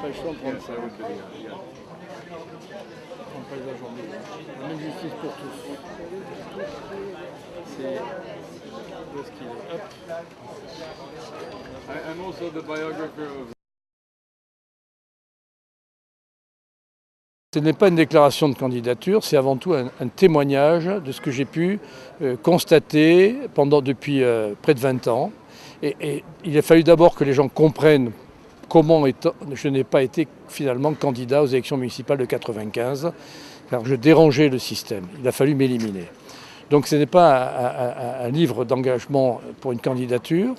Page 135, ok, regarde. En paysage en bleu. La même justice pour tous. C'est... Où est-ce qu'il est? Hop. I'm also the biographer of... Ce n'est pas une déclaration de candidature, c'est avant tout un témoignage de ce que j'ai pu constater depuis près de 20 ans. Et il a fallu d'abord que les gens comprennent comment je n'ai pas été finalement candidat aux élections municipales de 1995, car je dérangeais le système. Il a fallu m'éliminer. Donc ce n'est pas un livre d'engagement pour une candidature.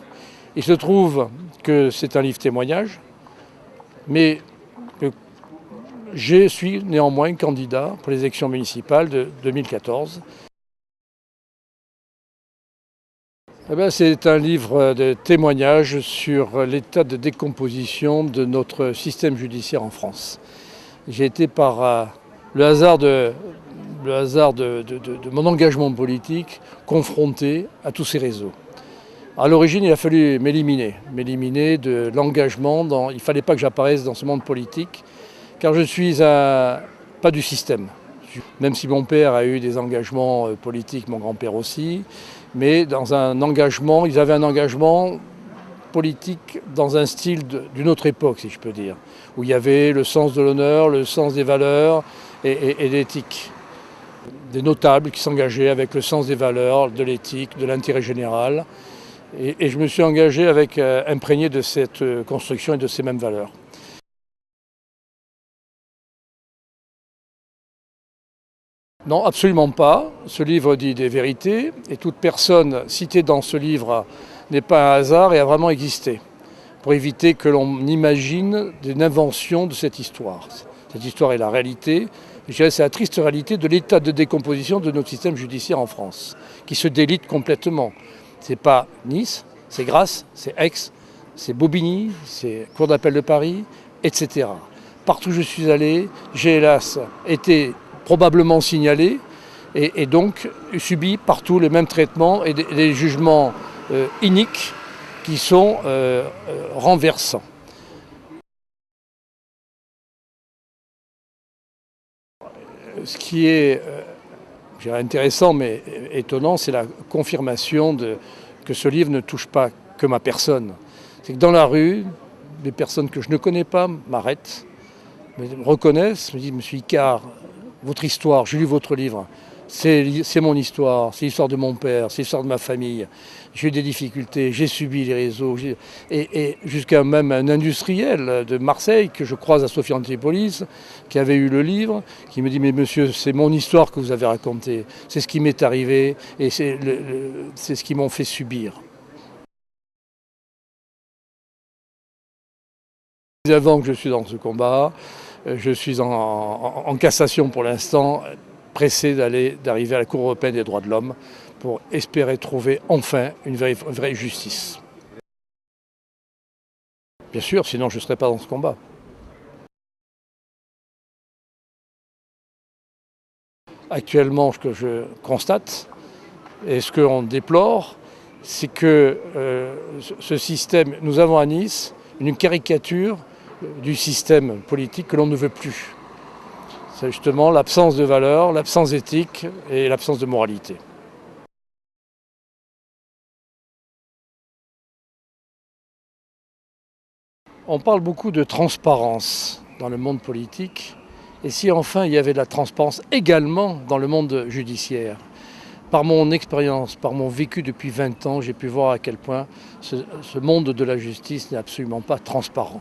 Il se trouve que c'est un livre témoignage, mais je suis néanmoins candidat pour les élections municipales de 2014. C'est un livre de témoignage sur l'état de décomposition de notre système judiciaire en France. J'ai été par le hasard de mon engagement politique confronté à tous ces réseaux. À l'origine, il a fallu m'éliminer de l'engagement. Il ne fallait pas que j'apparaisse dans ce monde politique, car je suis pas du système. Même si mon père a eu des engagements politiques, mon grand-père aussi, mais ils avaient un engagement politique dans un style d'une autre époque, si je peux dire, où il y avait le sens de l'honneur, le sens des valeurs et l'éthique. Des notables qui s'engageaient avec le sens des valeurs, de l'éthique, de l'intérêt général. Et je me suis engagé imprégné de cette construction et de ces mêmes valeurs. Non, absolument pas. Ce livre dit des vérités et toute personne citée dans ce livre n'est pas un hasard et a vraiment existé, pour éviter que l'on imagine une invention de cette histoire. Cette histoire est la réalité. Je dirais que c'est la triste réalité de l'état de décomposition de notre système judiciaire en France, qui se délite complètement. C'est pas Nice, c'est Grasse, c'est Aix, c'est Bobigny, c'est Cour d'appel de Paris, etc. Partout où je suis allé, j'ai hélas été probablement signalé et donc subi partout les mêmes traitements et des jugements iniques qui sont renversants. Ce qui est intéressant mais étonnant, c'est la confirmation que ce livre ne touche pas que ma personne. C'est que dans la rue, des personnes que je ne connais pas m'arrêtent, me reconnaissent, me disent « Monsieur Icard, votre histoire, j'ai lu votre livre, c'est mon histoire, c'est l'histoire de mon père, c'est l'histoire de ma famille. J'ai eu des difficultés, j'ai subi les réseaux. » Et jusqu'à même un industriel de Marseille que je croise à Sophie Antipolis, qui avait eu le livre, qui me dit « Mais monsieur, c'est mon histoire que vous avez racontée, c'est ce qui m'est arrivé et c'est ce qu'ils m'ont fait subir. » Avant que je suis dans ce combat, je suis en cassation pour l'instant, pressé d'arriver à la Cour européenne des droits de l'homme pour espérer trouver enfin une vraie justice. Bien sûr, sinon je ne serais pas dans ce combat. Actuellement, ce que je constate et ce qu'on déplore, c'est que ce système, nous avons à Nice une caricature du système politique que l'on ne veut plus. C'est justement l'absence de valeurs, l'absence d'éthique et l'absence de moralité. On parle beaucoup de transparence dans le monde politique, et si enfin il y avait de la transparence également dans le monde judiciaire. Par mon expérience, par mon vécu depuis 20 ans, j'ai pu voir à quel point ce monde de la justice n'est absolument pas transparent.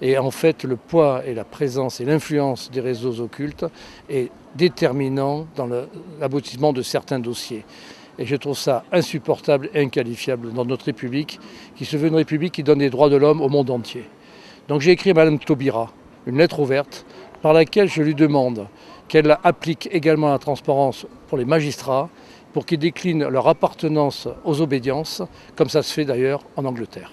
Et en fait, le poids et la présence et l'influence des réseaux occultes est déterminant dans l'aboutissement de certains dossiers. Et je trouve ça insupportable et inqualifiable dans notre République, qui se veut une République qui donne des droits de l'homme au monde entier. Donc j'ai écrit à Mme Taubira une lettre ouverte par laquelle je lui demande qu'elle applique également la transparence pour les magistrats, pour qu'ils déclinent leur appartenance aux obédiences, comme ça se fait d'ailleurs en Angleterre.